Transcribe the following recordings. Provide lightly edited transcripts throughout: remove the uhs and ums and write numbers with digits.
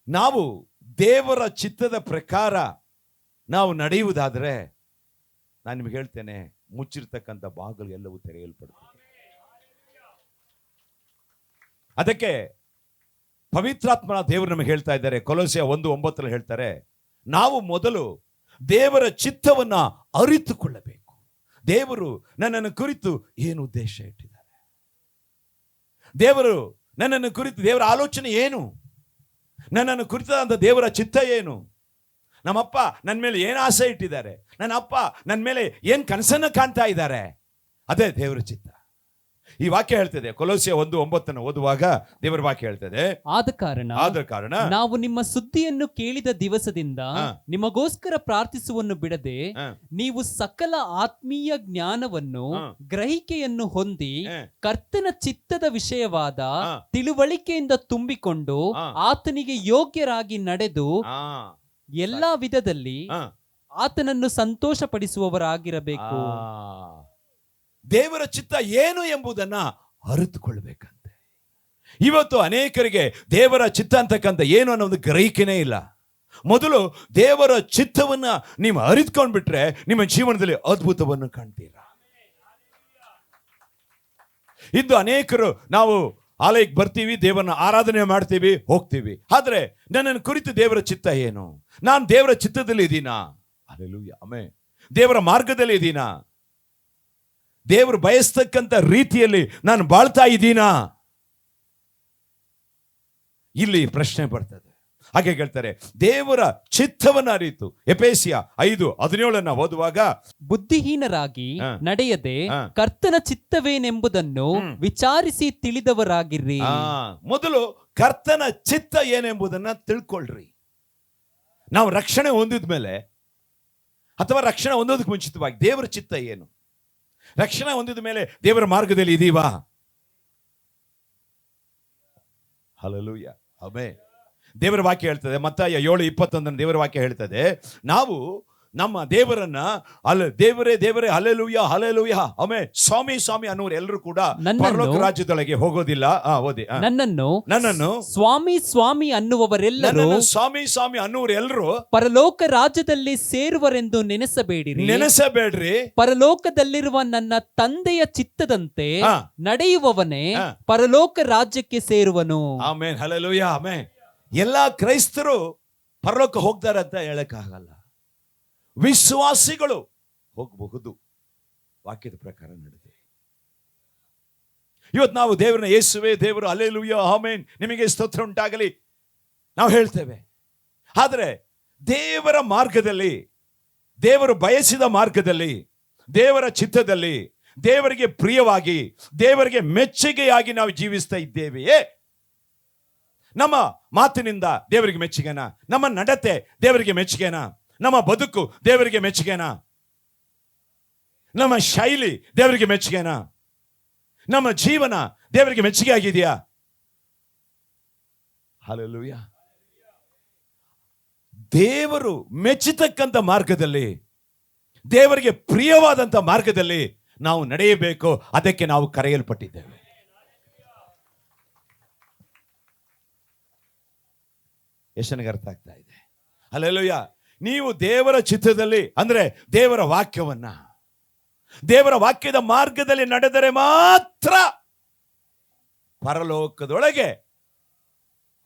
ನಾವು ದೇವರ ಚಿತ್ತದ ಪ್ರಕಾರ ನಾವು ನಡೆಯುವುದಾದರೆ ನಾನು ನಿಮ್ಗೆ ಹೇಳ್ತೇನೆ, ಮುಚ್ಚಿರ್ತಕ್ಕಂಥ ಬಾಗಿಲು ಎಲ್ಲವೂ ತೆರೆಯಲ್ಪಡುತ್ತದೆ. ಅದಕ್ಕೆ ಪವಿತ್ರಾತ್ಮನ ದೇವರು ನಮಗೆ ಹೇಳ್ತಾ ಇದ್ದಾರೆ, ಕೊಲೋಸ್ಯ 1:9 ಹೇಳ್ತಾರೆ, ನಾವು ಮೊದಲು ದೇವರ ಚಿತ್ತವನ್ನ ಅರಿತುಕೊಳ್ಳಬೇಕು. ದೇವರು ನನ್ನನ್ನು ಕುರಿತು ಏನು ಉದ್ದೇಶ ಇಟ್ಟಿದ್ದಾರೆ, ದೇವರು ನನ್ನನ್ನು ಕುರಿತು ದೇವರ ಆಲೋಚನೆ ಏನು, ನನ್ನನ್ನು ಕುರಿತಾದಂಥ ದೇವರ ಚಿತ್ತ ಏನು, ನಮ್ಮಪ್ಪ ನನ್ನ ಮೇಲೆ ಏನು ಆಸೆ ಇಟ್ಟಿದ್ದಾರೆ, ನನ್ನ ಅಪ್ಪ ನನ್ನ ಮೇಲೆ ಏನು ಕನಸನ್ನು ಕಾಣ್ತಾ ಇದ್ದಾರೆ, ಅದೇ ದೇವರ ಚಿತ್ತ. ಈ ವಾಕ್ಯ ಹೇಳ್ತದೆ, ಕೊಲೋಸ್ಯ 1:9 ಓದುವಾಗ ದೇವರ ವಾಕ್ಯ ಹೇಳ್ತದೆ, ಆದ ಕಾರಣ ನಾವು ನಿಮ್ಮ ಸುದ್ದಿಯನ್ನು ಕೇಳಿದ ದಿವಸದಿಂದ ನಿಮಗೋಸ್ಕರ ಪ್ರಾರ್ಥಿಸುವನ್ನು ಬಿಡದೆ ನೀವು ಸಕಲ ಆತ್ಮೀಯ ಜ್ಞಾನವನ್ನು ಗ್ರಹಿಕೆಯನ್ನು ಹೊಂದಿ ಕರ್ತನ ಚಿತ್ತದ ವಿಷಯವಾದ ತಿಳುವಳಿಕೆಯಿಂದ ತುಂಬಿಕೊಂಡು ಆತನಿಗೆ ಯೋಗ್ಯರಾಗಿ ನಡೆದು ಎಲ್ಲಾ ವಿಧದಲ್ಲಿ ಆತನನ್ನು ಸಂತೋಷಪಡಿಸುವವರಾಗಿರಬೇಕು. ದೇವರ ಚಿತ್ತ ಏನು ಎಂಬುದನ್ನ ಅರಿತುಕೊಳ್ಬೇಕಂತೆ. ಇವತ್ತು ಅನೇಕರಿಗೆ ದೇವರ ಚಿತ್ತ ಅಂತಕ್ಕಂಥ ಏನು ಅನ್ನೋ ಒಂದು ಗ್ರಹಿಕೆನೇ ಇಲ್ಲ. ಮೊದಲು ದೇವರ ಚಿತ್ತವನ್ನ ನೀವು ಅರಿತುಕೊಂಡ್ಬಿಟ್ರೆ ನಿಮ್ಮ ಜೀವನದಲ್ಲಿ ಅದ್ಭುತವನ್ನು ಕಾಣ್ತೀರಾ. ಇಂದು ಅನೇಕರು ನಾವು ಆಲಯಕ್ಕೆ ಬರ್ತೀವಿ, ದೇವರನ್ನ ಆರಾಧನೆ ಮಾಡ್ತೀವಿ, ಹೋಗ್ತೀವಿ. ಆದ್ರೆ ನನ್ನನ್ನು ಕುರಿತು ದೇವರ ಚಿತ್ತ ಏನು, ನಾನು ದೇವರ ಚಿತ್ತದಲ್ಲಿ ಇದ್ದೀನಾ, ಹಲ್ಲೆಲೂಯಾ ಆಮೆನ್, ದೇವರ ಮಾರ್ಗದಲ್ಲಿ ಇದ್ದೀನಾ, ದೇವರು ಬಯಸ್ತಕ್ಕಂಥ ರೀತಿಯಲ್ಲಿ ನಾನು ಬಾಳ್ತಾ ಇದ್ದೀನಾ, ಇಲ್ಲಿ ಪ್ರಶ್ನೆ ಬರ್ತದೆ. ಹಾಗೆ ಹೇಳ್ತಾರೆ, ದೇವರ ಚಿತ್ತವನ್ನ ಅರಿತು. ಎಫೆಸಿಯ 5:17 ಓದುವಾಗ, ಬುದ್ಧಿಹೀನರಾಗಿ ನಡೆಯದೆ ಕರ್ತನ ಚಿತ್ತವೇನೆಂಬುದನ್ನು ವಿಚಾರಿಸಿ ತಿಳಿದವರಾಗಿರ್ರಿ. ಮೊದಲು ಕರ್ತನ ಚಿತ್ತ ಏನೆಂಬುದನ್ನ ತಿಳ್ಕೊಳ್ರಿ. ನಾವು ರಕ್ಷಣೆ ಹೊಂದಿದ ಮೇಲೆ ಅಥವಾ ರಕ್ಷಣೆ ಹೊಂದೋದಕ್ಕೆ ಮುಂಚಿತವಾಗಿ ದೇವರ ಚಿತ್ತ ಏನು, ರಕ್ಷಣೆ ಹೊಂದಿದ ಮೇಲೆ ದೇವರ ಮಾರ್ಗದಲ್ಲಿ ಇದೀವಾ? Hallelujah amen. ದೇವರ ವಾಕ್ಯ ಹೇಳ್ತದೆ, ಮತ್ತಾಯ 7:21 ದೇವರ ವಾಕ್ಯ ಹೇಳ್ತದೆ, ನಾವು ನಮ್ಮ ದೇವರನ್ನ ದೇವರೇ ದೇವರೇ ಹಲ್ಲೆಲೂಯಾ ಹಲ್ಲೆಲೂಯಾ ಆಮೆನ್ ಸ್ವಾಮಿ ಸ್ವಾಮಿ ಅನ್ನೋರು ಎಲ್ಲರೂ ಕೂಡ ಪರಲೋಕ ರಾಜ್ಯದೊಳಗೆ ಹೋಗೋದಿಲ್ಲ. ಓದಿ, ನನ್ನನ್ನು ಸ್ವಾಮಿ ಸ್ವಾಮಿ ಅನ್ನುವವರೆಲ್ಲರೂ ಸ್ವಾಮಿ ಸ್ವಾಮಿ ಅನ್ನುವರೆಲ್ಲರೂ ಪರಲೋಕ ರಾಜ್ಯದಲ್ಲಿ ಸೇರುವರೆಂದು ನೆನೆಸಬೇಡ್ರಿ. ಪರಲೋಕದಲ್ಲಿರುವ ನನ್ನ ತಂದೆಯ ಚಿತ್ತದಂತೆ ನಡೆಯುವವನೇ ಪರಲೋಕ ರಾಜ್ಯಕ್ಕೆ ಸೇರುವನು. Amen hallelujah amen. ಎಲ್ಲಾ ಕ್ರೈಸ್ತರು ಪರಲೋಕ ಹೋಗ್ತಾರೆ ಅಂತ ಹೇಳಕ್ಕಾಗಲ್ಲ. ವಿಶ್ವಾಸಿಗಳು ಹೋಗಬಹುದು, ವಾಕ್ಯದ ಪ್ರಕಾರ ನಡೆದು. ಇವತ್ತು ನಾವು ದೇವರನ್ನ ಯೇಸುವೇ ದೇವರು ಹಲ್ಲೆಲೂಯಾ ಆಮೆನ್ ನಿಮಗೆ ಸ್ತೋತ್ರ ಉಂಟಾಗಲಿ ನಾವು ಹೇಳ್ತೇವೆ. ಆದರೆ ದೇವರ ಮಾರ್ಗದಲ್ಲಿ, ದೇವರು ಬಯಸಿದ ಮಾರ್ಗದಲ್ಲಿ, ದೇವರ ಚಿತ್ತದಲ್ಲಿ, ದೇವರಿಗೆ ಪ್ರಿಯವಾಗಿ, ದೇವರಿಗೆ ಮೆಚ್ಚುಗೆಯಾಗಿ ನಾವು ಜೀವಿಸ್ತಾ ಇದ್ದೇವೆಯೇ? ನಮ್ಮ ಮಾತಿನಿಂದ ದೇವರಿಗೆ ಮೆಚ್ಚುಗೆನಾ? ನಮ್ಮ ನಡತೆ ದೇವರಿಗೆ ಮೆಚ್ಚುಗೆನಾ? ನಮ್ಮ ಬದುಕು ದೇವರಿಗೆ ಮೆಚ್ಚುಗೆನಾ? ನಮ್ಮ ಶೈಲಿ ದೇವರಿಗೆ ಮೆಚ್ಚುಗೆನಾ? ನಮ್ಮ ಜೀವನ ದೇವರಿಗೆ ಮೆಚ್ಚುಗೆ ಆಗಿದೆಯಾ? ಹಲ್ಲೆಲೂಯಾ. ದೇವರು ಮೆಚ್ಚತಕ್ಕಂಥ ಮಾರ್ಗದಲ್ಲಿ, ದೇವರಿಗೆ ಪ್ರಿಯವಾದಂಥ ಮಾರ್ಗದಲ್ಲಿ ನಾವು ನಡೆಯಬೇಕು. ಅದಕ್ಕೆ ನಾವು ಕರೆಯಲ್ಪಟ್ಟಿದ್ದೇವೆ. ಎಷ್ಟನಿಗೆ ಅರ್ಥ ಆಗ್ತಾ ಇದೆ? ಹಲ್ಲೆಲೂಯಾ. ನೀವು ದೇವರ ಚಿತ್ತದಲ್ಲಿ ಅಂದ್ರೆ ದೇವರ ವಾಕ್ಯವನ್ನ, ದೇವರ ವಾಕ್ಯದ ಮಾರ್ಗದಲ್ಲಿ ನಡೆದರೆ ಮಾತ್ರ ಪರಲೋಕದೊಳಗೆ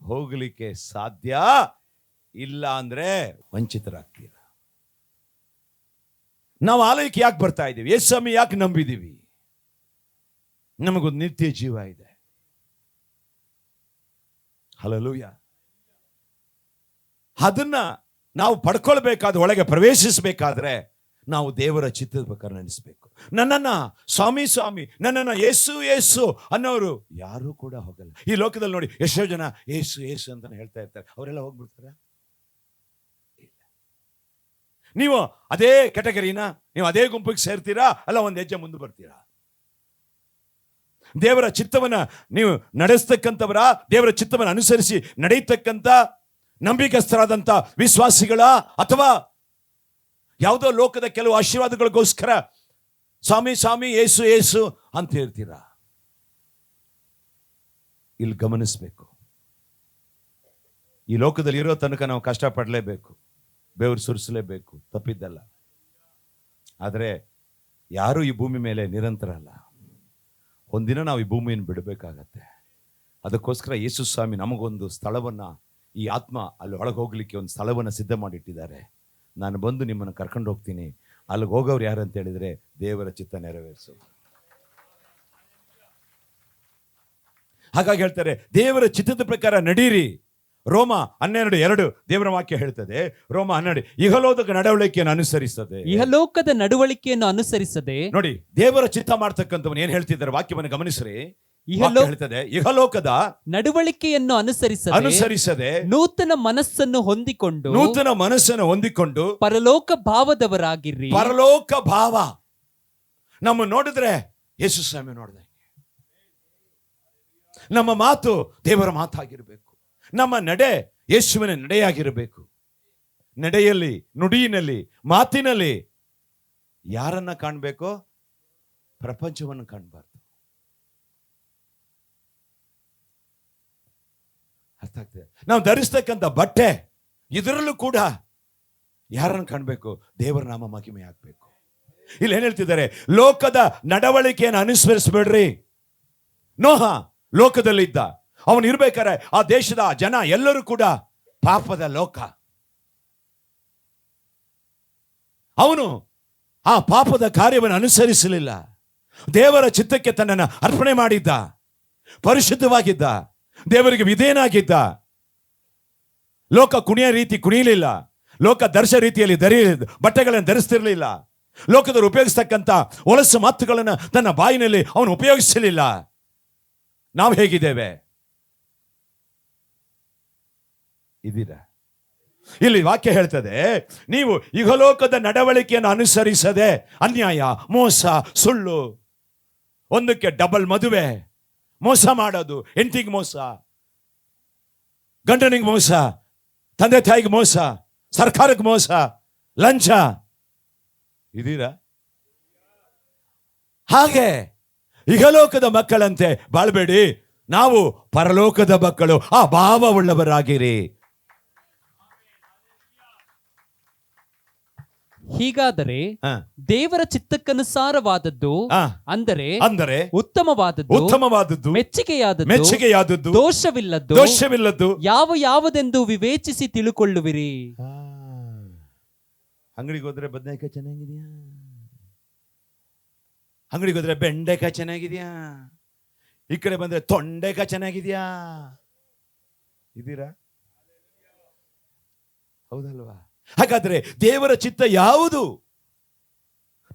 ಹೋಗಲಿಕ್ಕೆ ಸಾಧ್ಯ. ಇಲ್ಲ ಅಂದ್ರೆ ವಂಚಿತರಾಗ್ತೀರ. ನಾವು ಆಲಯಕ್ಕೆ ಯಾಕೆ ಬರ್ತಾ ಇದ್ದೀವಿ? ಯೇಸು ಸ್ವಾಮಿ ಯಾಕೆ ನಂಬಿದ್ದೀವಿ? ನಮಗೊಂದು ನಿತ್ಯ ಜೀವ ಇದೆ. ಹಲ್ಲೆಲೂಯಾ. ಅದನ್ನ ನಾವು ಪಡ್ಕೊಳ್ಬೇಕಾದ, ಒಳಗೆ ಪ್ರವೇಶಿಸಬೇಕಾದ್ರೆ ನಾವು ದೇವರ ಚಿತ್ತದ ಪ್ರಕಾರ ನಡೆಸಬೇಕು. ನನ್ನನ್ನ ಸ್ವಾಮಿ ಸ್ವಾಮಿ, ನನ್ನನ್ನ ಯೇಸು ಯೇಸು ಅನ್ನೋರು ಯಾರು ಕೂಡ ಹೋಗಲ್ಲ. ಈ ಲೋಕದಲ್ಲಿ ನೋಡಿ ಎಷ್ಟೋ ಜನ ಯೇಸು ಯೇಸು ಅಂತ ಹೇಳ್ತಾ ಇರ್ತಾರೆ. ಅವರೆಲ್ಲ ಹೋಗ್ಬಿಡ್ತಾರ? ನೀವು ಅದೇ ಕೆಟಗರಿನ, ನೀವು ಅದೇ ಗುಂಪಿಗೆ ಸೇರ್ತೀರಾ? ಅಲ್ಲ ಒಂದು ಹೆಜ್ಜೆ ಮುಂದೆ ಬರ್ತೀರಾ? ದೇವರ ಚಿತ್ತವನ್ನ ನೀವು ನಡೆಸ್ತಕ್ಕಂಥವರ, ದೇವರ ಚಿತ್ತವನ್ನು ಅನುಸರಿಸಿ ನಡೆಯತಕ್ಕಂಥ ನಂಬಿಕಸ್ಥರಾದಂಥ ವಿಶ್ವಾಸಿಗಳ, ಅಥವಾ ಯಾವುದೋ ಲೋಕದ ಕೆಲವು ಆಶೀರ್ವಾದಗಳಿಗೋಸ್ಕರ ಸ್ವಾಮಿ ಸ್ವಾಮಿ ಯೇಸು ಯೇಸು ಅಂತ ಹೇಳ್ತೀರಾ? ಇಲ್ಲಿ ಗಮನಿಸಬೇಕು. ಈ ಲೋಕದಲ್ಲಿ ಇರೋ ತನಕ ನಾವು ಕಷ್ಟಪಡಲೇಬೇಕು, ಬೆವರು ಸುರಿಸಲೇಬೇಕು, ತಪ್ಪಿದ್ದಲ್ಲ. ಆದರೆ ಯಾರೂ ಈ ಭೂಮಿ ಮೇಲೆ ನಿರಂತರ ಅಲ್ಲ. ಒಂದಿನ ನಾವು ಈ ಭೂಮಿಯನ್ನು ಬಿಡಬೇಕಾಗತ್ತೆ. ಅದಕ್ಕೋಸ್ಕರ ಯೇಸು ಸ್ವಾಮಿ ನಮಗೊಂದು ಸ್ಥಳವನ್ನು, ಈ ಆತ್ಮ ಅಲ್ಲಿ ಒಳಗೆ ಹೋಗ್ಲಿಕ್ಕೆ ಒಂದು ಸ್ಥಳವನ್ನು ಸಿದ್ಧ ಮಾಡಿಟ್ಟಿದ್ದಾರೆ. ನಾನು ಬಂದು ನಿಮ್ಮನ್ನು ಕರ್ಕೊಂಡು ಹೋಗ್ತೀನಿ. ಅಲ್ಲಿಗೆ ಹೋಗೋರು ಯಾರು ಅಂತ ಹೇಳಿದ್ರೆ ದೇವರ ಚಿತ್ತ ನೆರವೇರಿಸು. ಹಾಗಾಗಿ ಹೇಳ್ತಾರೆ, ದೇವರ ಚಿತ್ತದ ಪ್ರಕಾರ ನಡೀರಿ. ರೋಮ 12:2 ದೇವರ ವಾಕ್ಯ ಹೇಳ್ತದೆ. ರೋಮ 12 ಇಹಲೋಕದ ನಡವಳಿಕೆಯನ್ನು ಅನುಸರಿಸದೆ, ಇಹಲೋಕದ ನಡವಳಿಕೆಯನ್ನು ಅನುಸರಿಸದೆ. ನೋಡಿ, ದೇವರ ಚಿತ್ತ ಮಾಡ್ತಕ್ಕಂಥವನು ಏನ್ ಹೇಳ್ತಿದ್ದಾರೆ, ವಾಕ್ಯವನ್ನು ಗಮನಿಸ್ರಿ. ಹೇಳ್ತದೆ, ಇಹಲೋಕದ ನಡವಳಿಕೆಯನ್ನು ಅನುಸರಿಸದೆ ನೂತನ ಮನಸ್ಸನ್ನು ಹೊಂದಿಕೊಂಡು ಪರಲೋಕ ಭಾವದವರಾಗಿರ್ರಿ. ಪರಲೋಕ ಭಾವ. ನಮ್ಮ ನೋಡಿದ್ರೆ ಯೇಸು ಸ್ವಾಮಿ ನೋಡಿದೆ. ನಮ್ಮ ಮಾತು ದೇವರ ಮಾತಾಗಿರ್ಬೇಕು. ನಮ್ಮ ನಡೆ ಯೇಸುವಿನ ನಡೆಯಾಗಿರಬೇಕು. ನಡೆಯಲ್ಲಿ, ನುಡಿಯಿನಲ್ಲಿ, ಮಾತಿನಲ್ಲಿ ಯಾರನ್ನ ಕಾಣಬೇಕು? ಪ್ರಪಂಚವನ್ನು ಕಾಣಬಾರ್ದು. ಅರ್ಥ ಆಗ್ತದೆ? ನಾವು ಧರಿಸ್ತಕ್ಕಂಥ ಬಟ್ಟೆ, ಇದರಲ್ಲೂ ಕೂಡ ಯಾರನ್ನು ಕಾಣಬೇಕು? ದೇವರ ನಾಮ ಮಹಿಮೆ ಆಗ್ಬೇಕು. ಇಲ್ಲಿ ಏನ್ ಹೇಳ್ತಿದ್ದಾರೆ? ಲೋಕದ ನಡವಳಿಕೆಯನ್ನು ಅನುಸರಿಸಬೇಡ್ರಿ. ನೋಹ ಲೋಕದಲ್ಲಿದ್ದ. ಅವನು ಇರ್ಬೇಕಾರೆ ಆ ದೇಶದ ಜನ ಎಲ್ಲರೂ ಕೂಡ ಪಾಪದ ಲೋಕ. ಅವನು ಆ ಪಾಪದ ಕಾರ್ಯವನ್ನು ಅನುಸರಿಸಲಿಲ್ಲ. ದೇವರ ಚಿತ್ತಕ್ಕೆ ತನ್ನನ್ನು ಅರ್ಪಣೆ ಮಾಡಿದ್ದ, ಪರಿಶುದ್ಧವಾಗಿದ್ದ, ದೇವರಿಗೆ ವಿಧೇಯನಾಗಿದ್ದ. ಲೋಕ ಕುಣಿಯ ರೀತಿ ಕುಣಿಯಲಿಲ್ಲ. ಲೋಕ ಧರಿಸ ರೀತಿಯಲ್ಲಿ ಬಟ್ಟೆಗಳನ್ನು ಧರಿಸ್ತಿರ್ಲಿಲ್ಲ. ಲೋಕದವರು ಉಪಯೋಗಿಸ್ತಕ್ಕಂಥ ಹೊಲಸು ಮಾತುಗಳನ್ನು ತನ್ನ ಬಾಯಿನಲ್ಲಿ ಅವನು ಉಪಯೋಗಿಸಲಿಲ್ಲ. ನಾವು ಹೇಗಿದ್ದೇವೆ? ಇದೀರಾ? ಇಲ್ಲಿ ವಾಕ್ಯ ಹೇಳ್ತದೆ, ನೀವು ಇಹಲೋಕದ ನಡವಳಿಕೆಯನ್ನು ಅನುಸರಿಸದೆ ಅನ್ಯಾಯ, ಮೋಸ, ಸುಳ್ಳು, ಒಂದಕ್ಕೆ ಡಬಲ್ ಮದುವೆ, ಮೋಸ ಮಾಡೋದು, ಹೆಂಡತಿಗೆ ಮೋಸ, ಗಂಡನಿಗೆ ಮೋಸ, ತಂದೆ ತಾಯಿಗೆ ಮೋಸ, ಸರ್ಕಾರಕ್ಕೆ ಮೋಸ, ಲಂಚ. ಇದೀರಾ? ಹಾಗೆ ಇಹಲೋಕದ ಮಕ್ಕಳಂತೆ ಬಾಳ್ಬೇಡಿ. ನಾವು ಪರಲೋಕದ ಮಕ್ಕಳು. ಆ ಭಾವವುಳ್ಳವರಾಗಿರಿ. ಹೀಗಾದರೆ ದೇವರ ಚಿತ್ತಕ್ಕನುಸಾರವಾದದ್ದು, ಅಂದರೆ ಉತ್ತಮವಾದದ್ದು, ಮೆಚ್ಚುಗೆಯಾದದ್ದು, ದೋಷವಿಲ್ಲದ್ದು ಯಾವುದೆಂದು ವಿವೇಚಿಸಿ ತಿಳುಕೊಳ್ಳುವಿರಿ. ಅಂಗಡಿಗೆ ಹೋದ್ರೆ ಬದನೆಕಾಯಿ ಚೆನ್ನಾಗಿದೆಯಾ? ಅಂಗಡಿಗೆ ಹೋದ್ರೆ ಬೆಂಡೆಕಾಯಿ ಚೆನ್ನಾಗಿದೆಯಾ? ಈ ಕಡೆ ಬಂದ್ರೆ ತೊಂಡೆಕಾಯಿ ಚೆನ್ನಾಗಿದೆಯಾ? ಇದೀರಾ? ಹೌದಲ್ವಾ? ಹಾಗಾದ್ರೆ ದೇವರ ಚಿತ್ತ ಯಾವುದು?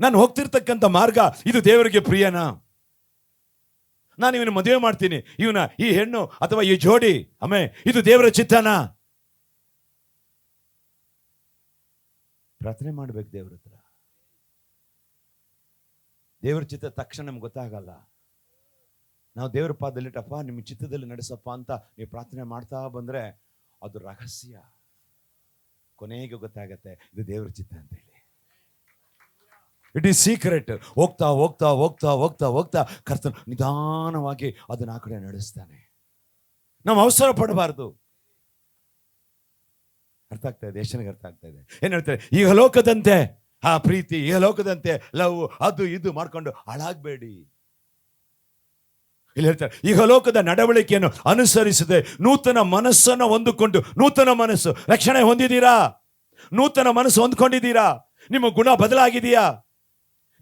ನಾನು ಹೋಗ್ತಿರ್ತಕ್ಕಂಥ ಮಾರ್ಗ ಇದು ದೇವರಿಗೆ ಪ್ರಿಯನಾ? ನಾನು ಇವನು ಮದುವೆ ಮಾಡ್ತೀನಿ, ಈ ಹೆಣ್ಣು ಅಥವಾ ಈ ಜೋಡಿ ಇದು ದೇವರ ಚಿತ್ತನಾ? ಪ್ರಾರ್ಥನೆ ಮಾಡ್ಬೇಕು ದೇವರ ಹತ್ರ. ದೇವರ ಚಿತ್ತ ತಕ್ಷಣ ನಮ್ಗೆ ಗೊತ್ತಾಗಲ್ಲ. ನಾವು ದೇವರ ಪಾದದಲ್ಲಿಟ್ಟಪ್ಪ ನಿಮ್ಮ ಚಿತ್ತದಲ್ಲಿ ನಡೆಸಪ್ಪ ಅಂತ ನೀವು ಪ್ರಾರ್ಥನೆ ಮಾಡ್ತಾ ಬಂದ್ರೆ ಅದು ರಹಸ್ಯ. ಕೊನೆಗೆ ಗೊತ್ತಾಗತ್ತೆ ಇದು ದೇವರ ಚಿತ್ತ ಅಂತ ಹೇಳಿ. It is secret. ಹೋಗ್ತಾ ಹೋಗ್ತಾ ಹೋಗ್ತಾ ಹೋಗ್ತಾ ಹೋಗ್ತಾ ಕರ್ತನು ನಿಧಾನವಾಗಿ ಅದನ್ನ ಆ ಕಡೆ ನಡೆಸ್ತಾನೆ. ನಾವು ಅವಸರ ಪಡಬಾರ್ದು. ಅರ್ಥ ಆಗ್ತಾ ಇದೆ? ಯೇಸುವಿಗೆ ಅರ್ಥ ಆಗ್ತಾ ಇದೆ. ಏನ್ ಹೇಳ್ತಾರೆ? ಈಗ ಲೋಕದಂತೆ ಆ ಪ್ರೀತಿ, ಈಗ ಲೋಕದಂತೆ ಲವ್, ಅದು ಇದು ಮಾಡ್ಕೊಂಡು ಹಾಳಾಗಬೇಡಿ. ಇಲ್ಲಿ ಹೇಳ್ತಾರೆ, ಈಗ ಲೋಕದ ನಡವಳಿಕೆಯನ್ನು ಅನುಸರಿಸದೆ ನೂತನ ಮನಸ್ಸನ್ನು ಹೊಂದಿಕೊಂಡು. ನೂತನ ಮನಸ್ಸು ರಕ್ಷಣೆ ಹೊಂದಿದ್ದೀರಾ? ನೂತನ ಮನಸ್ಸು ಹೊಂದ್ಕೊಂಡಿದ್ದೀರಾ? ನಿಮ್ಮ ಗುಣ ಬದಲಾಗಿದೆಯಾ?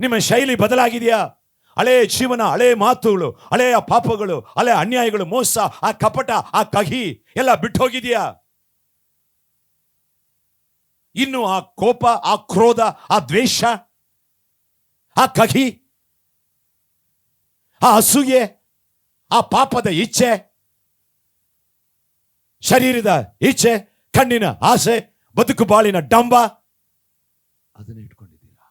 ನಿಮ್ಮ ಶೈಲಿ ಬದಲಾಗಿದೆಯಾ? ಹಳೆಯ ಜೀವನ, ಹಳೆಯ ಮಾತುಗಳು, ಹಳೆಯ ಪಾಪಗಳು, ಹಳೆಯ ಅನ್ಯಾಯಗಳು, ಮೋಸ, ಆ ಕಪಟ, ಆ ಕಹಿ ಎಲ್ಲ ಬಿಟ್ಟು ಹೋಗಿದೆಯಾ? ಇನ್ನು ಆ ಕೋಪ, ಆ ಕ್ರೋಧ, ಆ ದ್ವೇಷ, ಆ ಕಹಿ, ಆ ಅಸೂಯೆ, ಆ ಪಾಪದ ಇಚ್ಛೆ, ಶರೀರದ ಇಚ್ಛೆ, ಕಣ್ಣಿನ ಆಸೆ, ಬದುಕು ಬಾಳಿನ ಡಂಬ, ಅದನ್ನ ಇಟ್ಕೊಂಡಿದ್ದೀರಾ?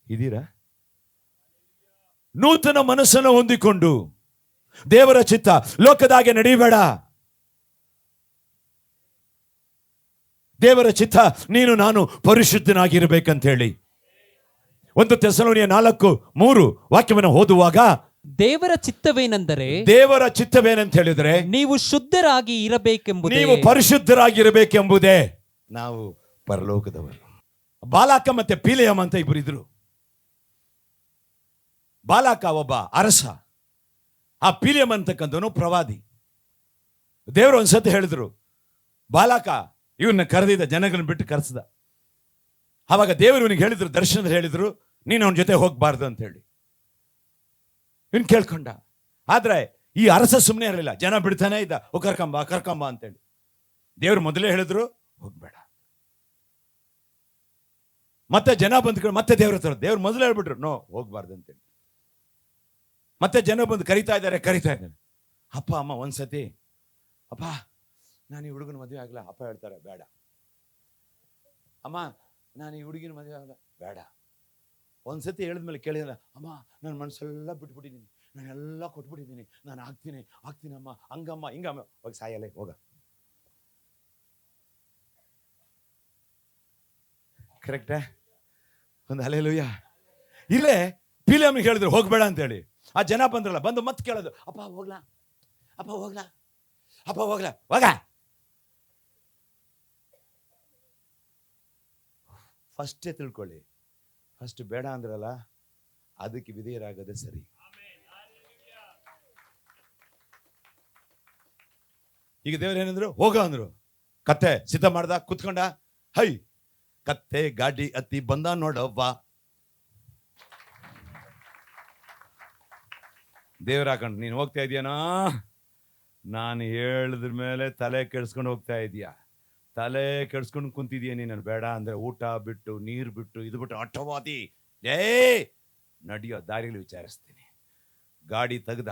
ಇದೀರಾ? ನೂತನ ಮನಸ್ಸನ್ನು ಹೊಂದಿಕೊಂಡು ದೇವರ ಚಿತ್ತ. ಲೋಕದಾಗೆ ನಡೀಬೇಡ. ದೇವರ ಚಿತ್ತ ನೀನು ನಾನು ಪರಿಶುದ್ಧನಾಗಿರ್ಬೇಕಂತ ಹೇಳಿ 1 ಥೆಸಲೋನಿಯ 4:3 ವಾಕ್ಯವನ್ನು ಓದುವಾಗ ದೇವರ ಚಿತ್ತವೇನೆಂದರೆ, ದೇವರ ಚಿತ್ತವೇನಂತ ಹೇಳಿದ್ರೆ, ನೀವು ಶುದ್ಧರಾಗಿ ಇರಬೇಕೆಂಬುದೇ, ನೀವು ಪರಿಶುದ್ಧರಾಗಿರಬೇಕೆಂಬುದೇ. ನಾವು ಪರಲೋಕದವರು. ಬಾಲಾಕ ಮತ್ತೆ ಪೀಲೆಯಮ್ ಅಂತ ಇಬ್ಬರು ಇದ್ರು. ಬಾಲಾಕ ಒಬ್ಬ ಅರಸ, ಆ ಪೀಲೆಯಮ್ ಅಂತಕ್ಕಂಥವನು ಪ್ರವಾದಿ. ದೇವರು ಒಂದ್ಸತಿ ಹೇಳಿದ್ರು, ಬಾಲಾಕ ಇವನ್ನ ಕರೆದಿದ್ದ, ಜನಗಳನ್ನ ಬಿಟ್ಟು ಕರೆಸಿದ. ಆವಾಗ ದೇವರು ಇವನಿಗೆ ಹೇಳಿದ್ರು, ದರ್ಶನದಲ್ಲಿ ಹೇಳಿದ್ರು, ನೀನು ಅವನ ಜೊತೆ ಹೋಗ್ಬಾರ್ದು ಅಂತ ಹೇಳಿ. ಇವನ್ ಕೇಳ್ಕೊಂಡ. ಆದ್ರೆ ಈ ಅರಸ ಸುಮ್ಮನೆ ಇರಲಿಲ್ಲ, ಜನ ಬಿಡ್ತಾನೆ ಇದ್ದ, ಓ ಕರ್ಕಂಬ ಅಂತೇಳಿ. ದೇವ್ರು ಮೊದಲೇ ಹೇಳಿದ್ರು ಹೋಗ್ಬೇಡ. ಮತ್ತೆ ಜನ ಬಂದ್ಕೊಂಡು ಮತ್ತೆ ದೇವ್ರ ಹತ್ರ, ದೇವ್ರು ಮೊದಲು ಹೇಳ್ಬಿಟ್ರು ನೋ ಹೋಗ್ಬಾರ್ದು ಅಂತೇಳಿ. ಮತ್ತೆ ಜನ ಬಂದು ಕರಿತಾ ಇದ್ದಾರೆ. ಅಪ್ಪ ಅಮ್ಮ ಒಂದ್ಸತಿ, ಅಪ್ಪ ನಾನು ಈ ಹುಡುಗನ ಮದುವೆ ಆಗಲ್ಲ. ಅಪ್ಪ ಹೇಳ್ತಾರೆ ಬೇಡ. ಅಮ್ಮ ನಾನು ಈ ಹುಡುಗಿನ ಮದುವೆ ಆಗಲ್ಲ, ಬೇಡ. ಒಂದ್ಸತಿ ಹೇಳಿದ್ಮೇಲೆ ಕೇಳಿಲ್ಲ, ಅಮ್ಮ ನನ್ನ ಮನಸ್ಸೆಲ್ಲ ಬಿಟ್ಬಿಟ್ಟಿದ್ದೀನಿ, ನಾನೆಲ್ಲ ಕೊಟ್ಬಿಟ್ಟಿದ್ದೀನಿ, ನಾನು ಆಗ್ತೀನಮ್ಮ, ಹಂಗಮ್ಮ ಹಿಂಗಮ್ಮ. ಹೋಗಿ ಸಾಯಲ್ಲೇ ಹೋಗ. ಕರೆಕ್ಟಾ? ಒಂದು ಹಲ್ಲೆಲೂಯ. ಇಲ್ಲೇ ಪೀಲೆಯಮ್ನಿಗೆ ಹೇಳಿದ್ರು ಹೋಗ್ಬೇಡ ಅಂತೇಳಿ. ಆ ಜನ ಬಂದ್ರಲ್ಲ, ಬಂದು ಮತ್ತೆ ಕೇಳೋದು, ಅಪ್ಪ ಹೋಗ್ಲಾ ಹೋಗ. ಫಸ್ಟೇ ತಿಳ್ಕೊಳ್ಳಿ, ಫಸ್ಟ್ ಬೇಡ ಅಂದ್ರಲ್ಲ, ಅದಕ್ಕೆ ವಿಧೇಯರಾಗದೆ ಸರಿ. ಈಗ ದೇವ್ರು ಏನಂದ್ರು, ಹೋಗ ಅಂದ್ರು. ಕತ್ತೆ ಸಿದ್ಧ ಮಾಡ್ದ, ಕುತ್ಕೊಂಡ. ಹೈ ಕತ್ತೆ ಗಾಡಿ ಹತ್ತಿ ಬಂದ ನೋಡವ್ವ. ದೇವ್ರ ಹಾಕೊಂಡು, ನೀನು ಹೋಗ್ತಾ ಇದೀಯನಾ? ನಾನು ಹೇಳಿದ್ರ ಮೇಲೆ ತಲೆ ಕೆಡ್ಸ್ಕೊಂಡು ಹೋಗ್ತಾ ಇದೀಯ, ತಲೆ ಕೆಡ್ಸ್ಕೊಂಡು ಕುಂತಿದೀಯ ನೀನು. ಬೇಡ ಅಂದ್ರೆ ಊಟ ಬಿಟ್ಟು, ನೀರು ಬಿಟ್ಟು, ಇದು ಬಿಟ್ಟು ಅಟ್ಟವಾದಿ ನಡಿಯೋ ದಾರಿಲಿ ವಿಚಾರಿಸ್ತೀನಿ. ಗಾಡಿ ತೆಗ್ದ,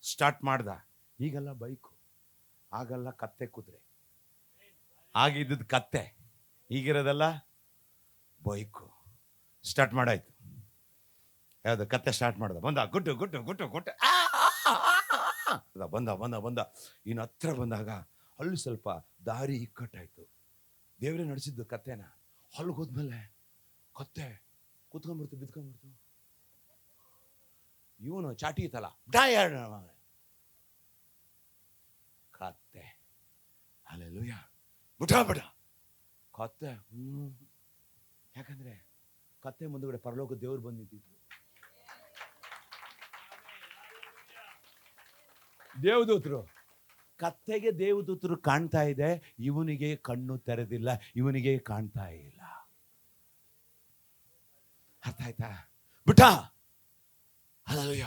ಸ್ಟಾರ್ಟ್ ಮಾಡ್ದ. ಈಗೆಲ್ಲ ಬೈಕು, ಆಗಲ್ಲ ಕತ್ತೆ ಕುದುರೆ. ಆಗಿದ್ದದ್ದು ಕತ್ತೆ, ಈಗಿರೋದಲ್ಲ ಬೈಕು. ಸ್ಟಾರ್ಟ್ ಮಾಡಾಯ್ತು. ಯಾವ್ದು ಕತ್ತೆ ಸ್ಟಾರ್ಟ್ ಮಾಡ್ದ. ಬಂದ, ಗುಟ್ಟು ಬಂದ. ಇನ್ನು ಹತ್ರ ಬಂದಾಗ ಅಲ್ಲಿ ಸ್ವಲ್ಪ ದಾರಿ ಇಕ್ಕಟ್ಟಾಯ್ತು. ದೇವರೇ ನಡೆಸಿದ್ದು ಕತ್ತೆನ. ಅಲ್ಲಿ ಹೋದ್ಮೇಲೆ ಕತ್ತೆ ಬಿದ್ಕೊಂಡ್ಬಿಡ್ತು. ಇವನು ಚಾಟಿ ಇತ್ತಲ್ಲ, ಕತ್ತೆ ಹಲ್ಲೆಲೂಯ ಬಿಡ ಕತ್ತೆ. ಯಾಕಂದ್ರೆ ಕತ್ತೆ ಮುಂದುಗಡೆ ಪರಲೋಕ ದೇವ್ರು ಬಂದು ನಿಂತಿದ್ರು. ದೇವದೂತರು, ಕತ್ತೆಗೆ ದೇವದೂತರು ಕಾಣ್ತಾ ಇದೆ, ಇವನಿಗೆ ಕಣ್ಣು ತೆರೆದಿಲ್ಲ, ಇವನಿಗೆ ಕಾಣ್ತಾ ಇಲ್ಲ. ಅರ್ಥ ಆಯ್ತಾ? ಬಿಟ್ಟ. ಹಲ್ಲೆಲೂಯ.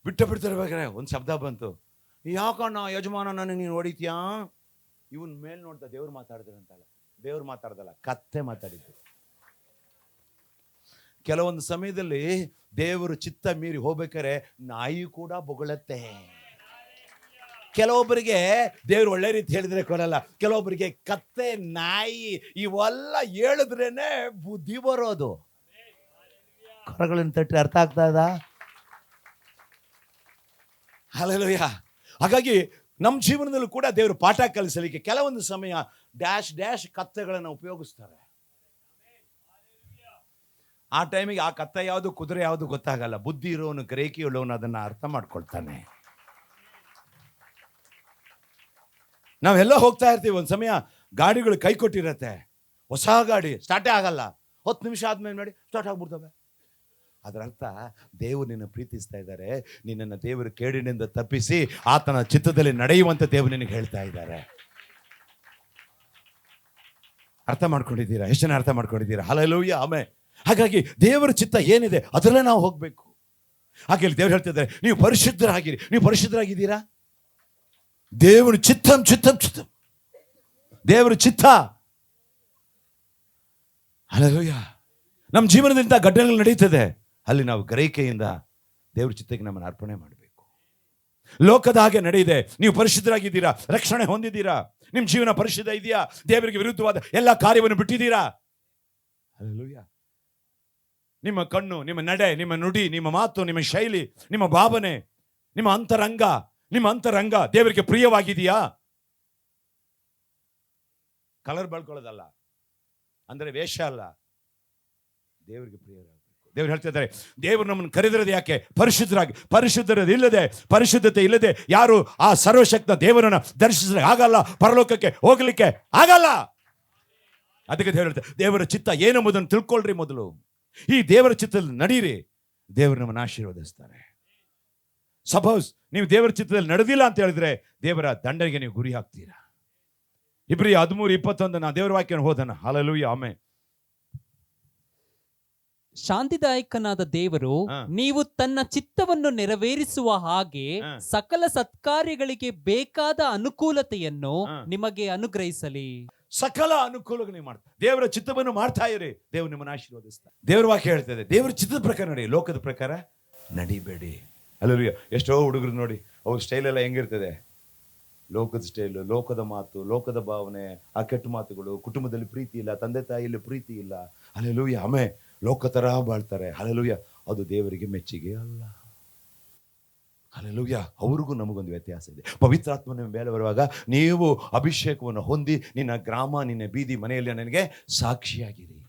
ಬಿಡ್ತಿರ್ಬೇಕಾದ್ರೆ ಒಂದು ಶಬ್ದ ಬಂತು, ಯಾಕಣ್ಣ ಯಜಮಾನ ನನಗೆ ನೀನು ಹೊಡಿತೀಯಾ? ಇವನ್ ಮೇಲ್ ನೋಡ್ತಾ ದೇವ್ರು ಮಾತಾಡಿದ್ರಂತಲ್ಲ, ದೇವ್ರು ಮಾತಾಡ್ದಲ್ಲ, ಕತ್ತೆ ಮಾತಾಡಿದ್ರು. ಕೆಲವೊಂದು ಸಮಯದಲ್ಲಿ ದೇವರು ಚಿತ್ತ ಮೀರಿ ಹೋಗ್ಬೇಕಾರೆ ನಾಯಿ ಕೂಡ ಬೊಗಳತ್ತೆ. ಕೆಲವೊಬ್ಬರಿಗೆ ದೇವ್ರು ಒಳ್ಳೆ ರೀತಿ ಹೇಳಿದ್ರೆ ಕೊಡಲ್ಲ, ಕೆಲವೊಬ್ಬರಿಗೆ ಕತ್ತೆ ನಾಯಿ ಇವೆಲ್ಲ ಹೇಳಿದ್ರೇನೆ ಬುದ್ಧಿ ಬರೋದು. ಕರಗಳನ್ನು ತಟ್ಟಿ ಅರ್ಥ ಆಗ್ತಾ ಇದ? ಹಲ್ಲೆಲೂಯ. ಹಾಗಾಗಿ ನಮ್ಮ ಜೀವನದಲ್ಲೂ ಕೂಡ ದೇವರು ಪಾಠ ಕಲಿಸಲಿಕ್ಕೆ ಕೆಲವೊಂದು ಸಮಯ ಡ್ಯಾಶ್ ಕತ್ತೆಗಳನ್ನು ಉಪಯೋಗಿಸ್ತಾರೆ. ಆ ಟೈಮಿಗೆ ಆ ಕತ್ತೆ ಯಾವುದು ಕುದುರೆ ಯಾವುದು ಗೊತ್ತಾಗಲ್ಲ. ಬುದ್ಧಿ ಇರೋನು, ಗ್ರಹಿಕೆ ಉಳ್ಳವನು ಅದನ್ನ ಅರ್ಥ ಮಾಡ್ಕೊಳ್ತಾನೆ. ನಾವೆಲ್ಲ ಹೋಗ್ತಾ ಇರ್ತೀವಿ, ಒಂದು ಸಮಯ ಗಾಡಿಗಳು ಕೈ ಕೊಟ್ಟಿರತ್ತೆ, ಹೊಸ ಗಾಡಿ ಸ್ಟಾರ್ಟೇ ಆಗಲ್ಲ, 10 ನಿಮಿಷ ಆದ್ಮೇಲೆ ನೋಡಿ ಸ್ಟಾರ್ಟ್ ಆಗ್ಬಿಡ್ತವೆ. ಅದರ ಅರ್ಥ ದೇವರು ನಿನ್ನ ಪ್ರೀತಿಸ್ತಾ ಇದ್ದಾರೆ, ನಿನ್ನನ್ನು ದೇವರು ಕೇಡಿನಿಂದ ತಪ್ಪಿಸಿ ಆತನ ಚಿತ್ತದಲ್ಲಿ ನಡೆಯುವಂತ ದೇವರು ನಿನಗೆ ಹೇಳ್ತಾ ಇದ್ದಾರೆ. ಅರ್ಥ ಮಾಡ್ಕೊಂಡಿದ್ದೀರಾ? ಎಷ್ಟು ಜನ ಅರ್ಥ ಮಾಡ್ಕೊಂಡಿದ್ದೀರಾ? Hallelujah, amen. ಹಾಗಾಗಿ ದೇವರ ಚಿತ್ತ ಏನಿದೆ ಅದರಲ್ಲೇ ನಾವು ಹೋಗ್ಬೇಕು. ಹಾಗೆ ದೇವರು ಹೇಳ್ತಿದ್ದಾರೆ, ನೀವು ಪರಿಶುದ್ಧರಾಗಿರಿ. ನೀವು ಪರಿಶುದ್ಧರಾಗಿದ್ದೀರಾ? ದೇವರು ಚಿತ್ತಂ ದೇವರು ಚಿತ್ತ. ಹಲ್ಲೆಲೂಯಾ. ನಮ್ಮ ಜೀವನದಿಂದ ಘಟನೆಗಳು ನಡೀತದೆ, ಅಲ್ಲಿ ನಾವು ಗ್ರಹಿಕೆಯಿಂದ ದೇವ್ರ ಚಿತ್ತಕ್ಕೆ ನಮ್ಮನ್ನು ಅರ್ಪಣೆ ಮಾಡಬೇಕು. ಲೋಕದ ಹಾಗೆ ನಡೆಯಿದೆ. ನೀವು ಪರಿಶುದ್ಧರಾಗಿದ್ದೀರಾ, ರಕ್ಷಣೆ ಹೊಂದಿದ್ದೀರಾ, ನಿಮ್ಮ ಜೀವನ ಪರಿಶುದ್ಧ ಇದೆಯಾ, ದೇವರಿಗೆ ವಿರುದ್ಧವಾದ ಎಲ್ಲ ಕಾರ್ಯವನ್ನು ಬಿಟ್ಟಿದ್ದೀರಾ? ಹಲ್ಲೆಲೂಯಾ. ನಿಮ್ಮ ಕಣ್ಣು, ನಿಮ್ಮ ನಡೆ, ನಿಮ್ಮ ನುಡಿ, ನಿಮ್ಮ ಮಾತು, ನಿಮ್ಮ ಶೈಲಿ, ನಿಮ್ಮ ಭಾವನೆ, ನಿಮ್ಮ ಅಂತರಂಗ ದೇವರಿಗೆ ಪ್ರಿಯವಾಗಿದೆಯಾ? ಕಲರ್ ಬಳ್ಕೊಳ್ಳೋದಲ್ಲ, ಅಂದ್ರೆ ವೇಷ ಅಲ್ಲ, ದೇವರಿಗೆ ಪ್ರಿಯರಾಗಬೇಕು. ದೇವರು ಹೇಳ್ತಾ ಇದ್ದಾರೆ, ದೇವರು ನಮ್ಮನ್ನು ಕರೆದಿರೋದು ಯಾಕೆ? ಪರಿಶುದ್ಧತೆ ಇಲ್ಲದೆ ಯಾರು ಆ ಸರ್ವಶಕ್ತ ದೇವರನ್ನ ದರ್ಶಿಸಲಿಕ್ಕೆ ಆಗಲ್ಲ, ಪರಲೋಕಕ್ಕೆ ಹೋಗ್ಲಿಕ್ಕೆ ಆಗಲ್ಲ. ಅದಕ್ಕೆ ದೇವರು ಹೇಳ್ತಾರೆ, ದೇವರ ಚಿತ್ತ ಏನೆಂಬುದನ್ನು ತಿಳ್ಕೊಳ್ರಿ ಮೊದಲು. ಈ ದೇವರ ಚಿತ್ತದಲ್ಲಿ ನಡೀರಿ, ದೇವರು ನಮ್ಮನ್ನು ಆಶೀರ್ವದಿಸ್ತಾರೆ. ಸಪೋಸ್ ನೀವು ದೇವರ ಚಿತ್ತದಲ್ಲಿ ನಡೆದಿಲ್ಲ ಅಂತ ಹೇಳಿದ್ರೆ ದೇವರ ದಂಡನೆಗೆ ನೀವು ಗುರಿ ಹಾಕ್ತೀರಾ. ಇಬ್ರಿ 13:21 ನಾ ದೇವರ ವಾಕ್ಯವನ್ನು ಹೋದನ. Hallelujah, amen. ಶಾಂತಿದಾಯಕನಾದ ದೇವರು ನೀವು ತನ್ನ ಚಿತ್ತವನ್ನು ನೆರವೇರಿಸುವ ಹಾಗೆ ಸಕಲ ಸತ್ಕಾರ್ಯಗಳಿಗೆ ಬೇಕಾದ ಅನುಕೂಲತೆಯನ್ನು ನಿಮಗೆ ಅನುಗ್ರಹಿಸಲಿ. ಸಕಲ ಅನುಕೂಲಗಳು ನೀವು ಮಾಡ್ತಾರೆ, ದೇವರ ಚಿತ್ತವನ್ನು ಮಾಡ್ತಾ ಇರಿ, ದೇವರು ನಿಮ್ಮನ್ನು ಆಶೀರ್ವದಿಸ್ತಾರೆ. ದೇವರ ವಾಕ್ಯ ಹೇಳ್ತದೆ, ದೇವರ ಚಿತ್ತದ ಪ್ರಕಾರ ನಡಿ, ಲೋಕದ ಪ್ರಕಾರ ನಡಿಬೇಡಿ. ಹಲ್ಲೆಲೂಯಾ. ಎಷ್ಟೋ ಹುಡುಗರು ನೋಡಿ, ಅವ್ರ ಸ್ಟೈಲ್ ಎಲ್ಲ ಹೆಂಗಿರ್ತದೆ, ಲೋಕದ ಸ್ಟೈಲು, ಲೋಕದ ಮಾತು, ಲೋಕದ ಭಾವನೆ, ಆ ಕೆಟ್ಟ ಮಾತುಗಳು, ಕುಟುಂಬದಲ್ಲಿ ಪ್ರೀತಿ ಇಲ್ಲ, ತಂದೆ ತಾಯಿಯಲ್ಲಿ ಪ್ರೀತಿ ಇಲ್ಲ. Hallelujah, amen. ಲೋಕ ತರಹ ಬಾಳ್ತಾರೆ. ಹಲ್ಲೆಲೂಯಾ. ಅದು ದೇವರಿಗೆ ಮೆಚ್ಚುಗೆ ಅಲ್ಲ. ಹಲ್ಲೆಲೂಯಾ. ಅವ್ರಿಗೂ ನಮಗೊಂದು ವ್ಯತ್ಯಾಸ ಇದೆ. ಪವಿತ್ರಾತ್ಮ ನಿಮ್ಮ ಮೇಲೆ ಬರುವಾಗ ನೀವು ಅಭಿಷೇಕವನ್ನು ಹೊಂದಿ ನಿನ್ನ ಗ್ರಾಮ, ನಿನ್ನ ಬೀದಿ, ಮನೆಯಲ್ಲಿ ನನಗೆ ಸಾಕ್ಷಿಯಾಗಿರಿ.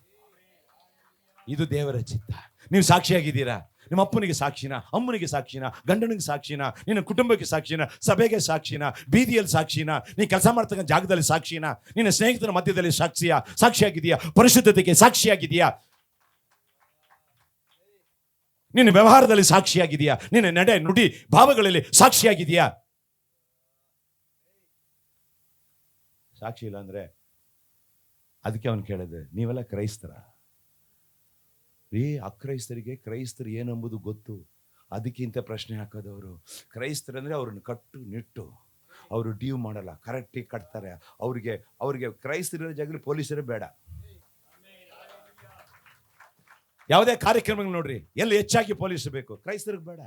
ಇದು ದೇವರ ಚಿತ್ತ. ನೀವು ಸಾಕ್ಷಿಯಾಗಿದ್ದೀರಾ? ನಿಮ್ಮ ಅಪ್ಪನಿಗೆ ಸಾಕ್ಷಿನ, ಅಮ್ಮನಿಗೆ ಸಾಕ್ಷಿನ, ಗಂಡನಿಗೆ ಸಾಕ್ಷಿನ, ನಿನ್ನ ಕುಟುಂಬಕ್ಕೆ ಸಾಕ್ಷಿನ, ಸಭೆಗೆ ಸಾಕ್ಷಿನ, ಬೀದಿಯಲ್ಲಿ ಸಾಕ್ಷಿನ, ನೀನು ಕೆಲಸ ಮಾಡ್ತಕ್ಕಂಥ ಜಾಗದಲ್ಲಿ ಸಾಕ್ಷಿನ, ನಿನ್ನ ಸ್ನೇಹಿತರ ಮಧ್ಯದಲ್ಲಿ ಸಾಕ್ಷಿಯಾಗಿದೆಯಾ? ಪರಿಶುದ್ಧತೆಗೆ ಸಾಕ್ಷಿಯಾಗಿದೆಯಾ? ನಿನ್ನ ವ್ಯವಹಾರದಲ್ಲಿ ಸಾಕ್ಷಿಯಾಗಿದೆಯಾ? ನಿನ್ನ ನಡೆ, ನುಡಿ, ಭಾವಗಳಲ್ಲಿ ಸಾಕ್ಷಿಯಾಗಿದೆಯಾ? ಸಾಕ್ಷಿ ಇಲ್ಲ ಅಂದ್ರೆ ಅದಕ್ಕೆ ಅವನು ಕೇಳಿದೆ, ನೀವೆಲ್ಲ ಕ್ರೈಸ್ತರ? ಅಕ್ರೈಸ್ತರಿಗೆ ಕ್ರೈಸ್ತರು ಏನೆಂಬುದು ಗೊತ್ತು, ಅದಕ್ಕಿಂತ ಪ್ರಶ್ನೆ ಹಾಕೋದವರು. ಕ್ರೈಸ್ತರಂದ್ರೆ ಅವ್ರನ್ನ ಕಟ್ಟು ನಿಟ್ಟು, ಅವರು ಡ್ಯೂ ಮಾಡಲ್ಲ, ಕರೆಕ್ಟಾಗಿ ಕಟ್ತಾರೆ. ಅವ್ರಿಗೆ ಕ್ರೈಸ್ತರಿರೋ ಜಾಗದಲ್ಲಿ ಪೊಲೀಸರೇ ಬೇಡ. ಯಾವುದೇ ಕಾರ್ಯಕ್ರಮಗಳು ನೋಡ್ರಿ, ಎಲ್ಲಿ ಹೆಚ್ಚಾಗಿ ಪೊಲೀಸ್ ಬೇಕು, ಕ್ರೈಸ್ತರಿಗೆ ಬೇಡ,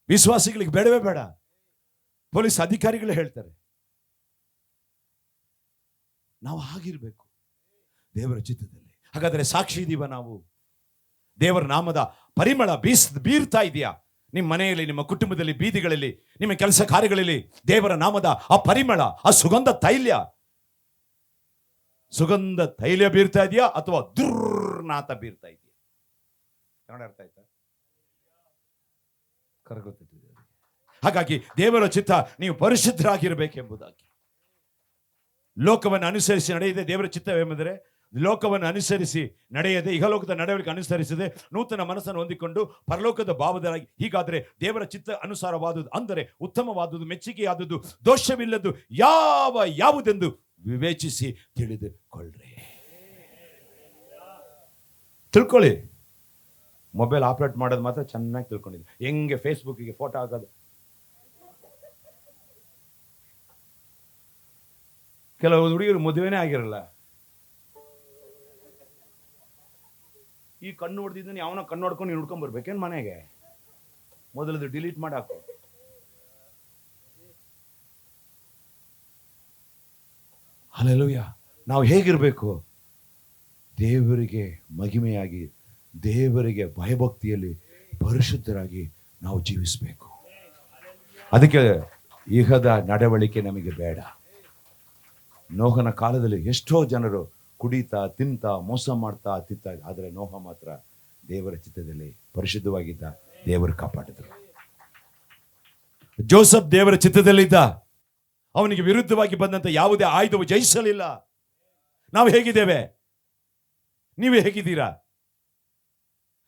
ವಿಶ್ವಾಸಿಗಳಿಗೆ ಬೇಡವೇ ಬೇಡ. ಪೊಲೀಸ್ ಅಧಿಕಾರಿಗಳು ಹೇಳ್ತಾರೆ. ನಾವು ಆಗಿರ್ಬೇಕು ದೇವರ ಚಿತ್ತದಲ್ಲಿ. ಹಾಗಾದ್ರೆ ಸಾಕ್ಷಿ ಇದೀವ ನಾವು? ದೇವರ ನಾಮದ ಪರಿಮಳ ಬೀರ್ತಾ ಇದೆಯಾ ನಿಮ್ಮ ಮನೆಯಲ್ಲಿ, ನಿಮ್ಮ ಕುಟುಂಬದಲ್ಲಿ, ಬೀದಿಗಳಲ್ಲಿ, ನಿಮ್ಮ ಕೆಲಸ ಕಾರ್ಯಗಳಲ್ಲಿ? ದೇವರ ನಾಮದ ಆ ಪರಿಮಳ, ಆ ಸುಗಂಧ ತೈಲ ಬೀರ್ತಾ ಇದೆಯಾ ಅಥವಾ ದುರ್ನಾತ ಬೀರ್ತಾ ಇದೆಯಾ? ಕನ್ನಡ ಅರ್ಥ ಆಯ್ತಾ? ಕರಗುತ್ತಿದೆ. ಹಾಗಾಗಿ ದೇವರ ಚಿತ್ತ ನೀವು ಪರಿಶುದ್ಧರಾಗಿರಬೇಕೆಂಬುದಾಗಿ. ಲೋಕವನ್ನು ಅನುಸರಿಸಿ ನಡೆಯದೆ ದೇವರ ಚಿತ್ತವೆಂಬುದರೆ, ಲೋಕವನ್ನು ಅನುಸರಿಸಿ ನಡೆಯದೆ ಇಹಲೋಕದ ನಡವಳಿಕೆ ಅನುಸರಿಸದೆ ನೂತನ ಮನಸ್ಸನ್ನು ಹೊಂದಿಕೊಂಡು ಪರಲೋಕದ ಭಾವದರಾಗಿ, ಹೀಗಾದರೆ ದೇವರ ಚಿತ್ತ ಅನುಸಾರವಾದುದು, ಅಂದರೆ ಉತ್ತಮವಾದುದು, ಮೆಚ್ಚುಗೆಯಾದುದು, ದೋಷವಿಲ್ಲದು ಯಾವುದೆಂದು ವಿವೇಚಿಸಿ ತಿಳಿದುಕೊಳ್ಳ್ರಿ. ತಿಳ್ಕೊಳ್ಳಿ. ಮೊಬೈಲ್ ಆಪರೇಟ್ ಮಾಡೋದು ಮಾತ್ರ ಚೆನ್ನಾಗಿ ತಿಳ್ಕೊಂಡಿದ್ದೆ. ಹೆಂಗೆ ಫೇಸ್ಬುಕ್ಗೆ ಫೋಟೋ ಹಾಕೋದು, ಕೆಲವು ಹುಡುಗಿರು ಮದುವೆನೇ ಆಗಿರಲ್ಲ. ಈ ಕಣ್ಣು ಹೊಡೆದಿದ್ದಾನೆ, ಅವನ ಕಣ್ಣು ಹೊಡ್ಕೊಂಡು ನೀನು ಹುಡ್ಕೊಂಡ್ ಬರ್ಬೇಕೇನು ಮನೆಗೆ? ಮೊದಲದು ಡಿಲೀಟ್ ಮಾಡಾಕು. ಹಲ್ಲೆಲೂಯಾ. ನಾವು ಹೇಗಿರ್ಬೇಕು? ದೇವರಿಗೆ ಮಹಿಮೆಯಾಗಿ, ದೇವರಿಗೆ ಭಯಭಕ್ತಿಯಲ್ಲಿ ಪರಿಶುದ್ಧರಾಗಿ ನಾವು ಜೀವಿಸಬೇಕು. ಅದಕ್ಕೆ ಇಹದ ನಡವಳಿಕೆ ನಮಗೆ ಬೇಡ. ನೋಹನ ಕಾಲದಲ್ಲಿ ಎಷ್ಟೋ ಜನರು ಕುಡಿತಾ, ತಿಂತ, ಮೋಸ ಮಾಡ್ತಾ, ಆದರೆ ನೋಹ ಮಾತ್ರ ದೇವರ ಚಿತ್ತದಲ್ಲಿ ಪರಿಶುದ್ಧವಾಗಿದ್ದ. ದೇವರು ಕಾಪಾಡಿದ್ರು. ಜೋಸಫ್ ದೇವರ ಚಿತ್ತದಲ್ಲಿದ್ದ. ಅವನಿಗೆ ವಿರುದ್ಧವಾಗಿ ಬಂದಂತ ಯಾವುದೇ ಆಯುಧವು ಜಯಿಸಲಿಲ್ಲ. ನಾವು ಹೇಗಿದ್ದೇವೆ? ನೀವೇ ಹೇಗಿದ್ದೀರಾ?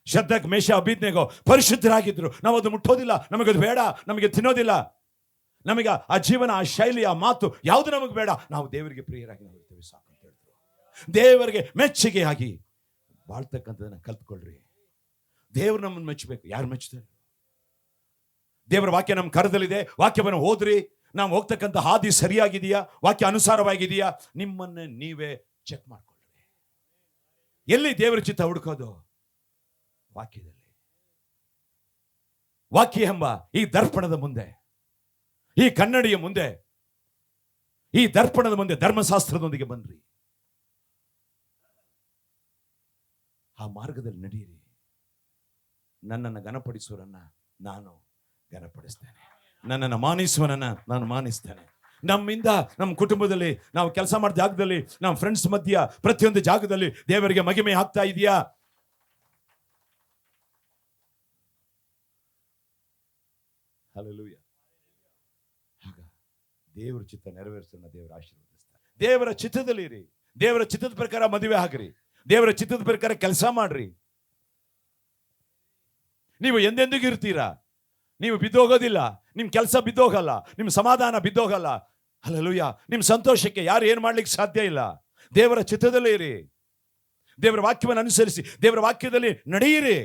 ಶದ್ರಕ್, ಮೇಷ, ಅಬೇದ್ನೆಗೋ ಪರಿಶುದ್ಧರಾಗಿದ್ರು. ನಾವು ಅದು ಮುಟ್ಟೋದಿಲ್ಲ, ನಮಗದು ಬೇಡ, ನಮಗೆ ತಿನ್ನೋದಿಲ್ಲ, ನಮಗೆ ಆ ಜೀವನ, ಆ ಶೈಲಿ, ಆ ಮಾತು ಯಾವುದು ನಮಗೆ ಬೇಡ. ನಾವು ದೇವರಿಗೆ ಪ್ರಿಯರಾಗಿ ನೋಡ್ತೇವೆ ಸಾಕು ಅಂತ ಹೇಳಿದ್ರು. ದೇವರಿಗೆ ಮೆಚ್ಚುಗೆಯಾಗಿ ಬಾಳ್ತಕ್ಕಂಥದನ್ನ ಕಲ್ತ್ಕೊಳ್ರಿ. ದೇವರು ನಮ್ಮನ್ನು ಮೆಚ್ಚಬೇಕು. ಯಾರು ಮೆಚ್ಚುತ್ತಾರೆ? ದೇವರ ವಾಕ್ಯ ನಮ್ಮ ಕರದಲ್ಲಿದೆ. ವಾಕ್ಯವನ್ನು ಓದ್ರಿ. ನಾವು ಹೋಗ್ತಕ್ಕಂಥ ಹಾದಿ ಸರಿಯಾಗಿದೆಯಾ? ವಾಕ್ಯ ಅನುಸಾರವಾಗಿದೆಯಾ? ನಿಮ್ಮನ್ನೇ ನೀವೇ ಚೆಕ್ ಮಾಡ್ಕೊಳ್ರಿ. ಎಲ್ಲಿ ದೇವರ ಚಿತ್ತ ಹುಡುಕೋದು? ವಾಕ್ಯದಲ್ಲಿ. ವಾಕ್ಯ ಎಂಬ ಈ ದರ್ಪಣದ ಮುಂದೆ, ಈ ಕನ್ನಡಿಯ ಮುಂದೆ, ಈ ದರ್ಪಣದ ಮುಂದೆ ಧರ್ಮಶಾಸ್ತ್ರದೊಂದಿಗೆ ಬನ್ರಿ. ಆ ಮಾರ್ಗದಲ್ಲಿ ನಡೆಯಿರಿ. ನನ್ನನ್ನು ಘನಪಡಿಸುವರನ್ನ ನಾನು ಘನಪಡಿಸ್ತೇನೆ, ನನ್ನನ್ನು ಮಾನಿಸುವನನ್ನ ನಾನು ಮಾನಿಸ್ತೇನೆ, ನಮ್ಮಿಂದ ನಮ್ಮ ಕುಟುಂಬದಲ್ಲಿ, ನಾವು ಕೆಲಸ ಮಾಡೋ ಜಾಗದಲ್ಲಿ, ನಮ್ಮ ಫ್ರೆಂಡ್ಸ್ ಮಧ್ಯ, ಪ್ರತಿಯೊಂದು ಜಾಗದಲ್ಲಿ ದೇವರಿಗೆ ಮಹಿಮೆ ಆಗ್ತಾ ಇದೆಯಾ? ಹಲ್ಲೆಲೂಯಾ. ಆಗ ದೇವರ ಚಿತ್ತ ನೆರವೇರಿಸೋಣ ದೇವರ ಆಶೀರ್ವದಿಸ್ತಾರೆ. ದೇವರ ಚಿತ್ತದಲ್ಲಿ ಇರಿ, ದೇವರ ಚಿತ್ತದ ಪ್ರಕಾರ ಮದುವೆ ಆಗ್ರಿ, ದೇವರ ಚಿತ್ತದ ಪ್ರಕಾರ ಕೆಲಸ ಮಾಡ್ರಿ. ನೀವು ಎಂದೆಂದಿಗೂ ಇರ್ತೀರಾ, ನೀವು ಬಿದ್ದೋಗೋದಿಲ್ಲ, ನಿಮ್ ಕೆಲಸ ಬಿದ್ದೋಗಲ್ಲ, ನಿಮ್ ಸಮಾಧಾನ ಬಿದ್ದೋಗಲ್ಲ. ಹಲ್ಲೆಲೂಯಾ. ನಿಮ್ ಸಂತೋಷಕ್ಕೆ ಯಾರು ಏನ್ ಮಾಡ್ಲಿಕ್ಕೆ ಸಾಧ್ಯ ಇಲ್ಲ. ದೇವರ ಚಿತ್ತದಲ್ಲೇ ಇರಿ, ದೇವರ ವಾಕ್ಯವನ್ನು ಅನುಸರಿಸಿ, ದೇವರ ವಾಕ್ಯದಲ್ಲಿ ನಡೆಯಿರಿ.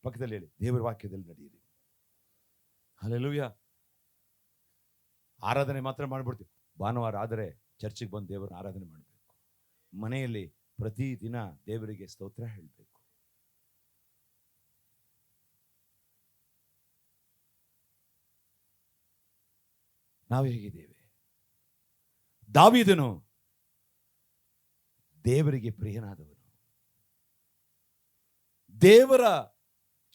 ಪಕ್ಕದಲ್ಲಿ ಹೇಳಿ, ದೇವರ ವಾಕ್ಯದಲ್ಲಿ ನಡೆಯಿರಿ. ಹಲ್ಲೆಲೂಯಾ. ಆರಾಧನೆ ಮಾತ್ರ ಮಾಡ್ಬಿಡ್ತೀವಿ. ಭಾನುವಾರ ಆದರೆ ಚರ್ಚಿಗೆ ಬಂದು ದೇವರ ಆರಾಧನೆ ಮಾಡಬೇಕು. ಮನೆಯಲ್ಲಿ ಪ್ರತಿ ದಿನ ದೇವರಿಗೆ ಸ್ತೋತ್ರ ಹೇಳಬೇಕು. ನಾವು ಹೇಗಿದ್ದೇವೆ? ದಾವೀದನು ದೇವರಿಗೆ ಪ್ರಿಯನಾದವನು. ದೇವರ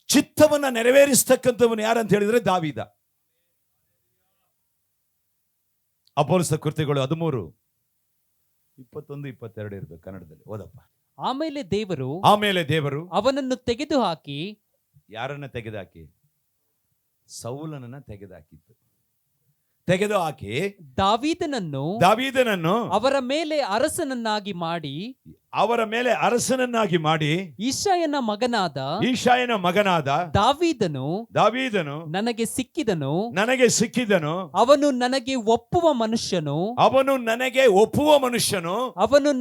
ಚಿತ್ತವನ್ನ ನೆರವೇರಿಸ್ತಕ್ಕಂಥವನು ಯಾರಂತ ಹೇಳಿದ್ರೆ ದಾವೀದ. ಅಪೊಸ್ತಲರ ಕೃತ್ಯಗಳು 13:21-22 ಇರ್ಬೇಕು ಕನ್ನಡದಲ್ಲಿ. ಓದಪ್ಪ. ಆಮೇಲೆ ದೇವರು ಅವನನ್ನು ತೆಗೆದುಹಾಕಿ. ಯಾರನ್ನ ತೆಗೆದುಹಾಕಿ? ಸೌಲನನ್ನ ತೆಗೆದುಹಾಕಿತ್ತು. ತೆಗೆದುಹಾಕಿ ದಾವೀದನನ್ನು ಅವರ ಮೇಲೆ ಅರಸನನ್ನಾಗಿ ಮಾಡಿ ಇಷಯನ ಮಗನಾದ ದಾವೀದನು ನನಗೆ ಸಿಕ್ಕಿದನು. ಅವನು ನನಗೆ ಒಪ್ಪುವ ಮನುಷ್ಯನು. ಅವನು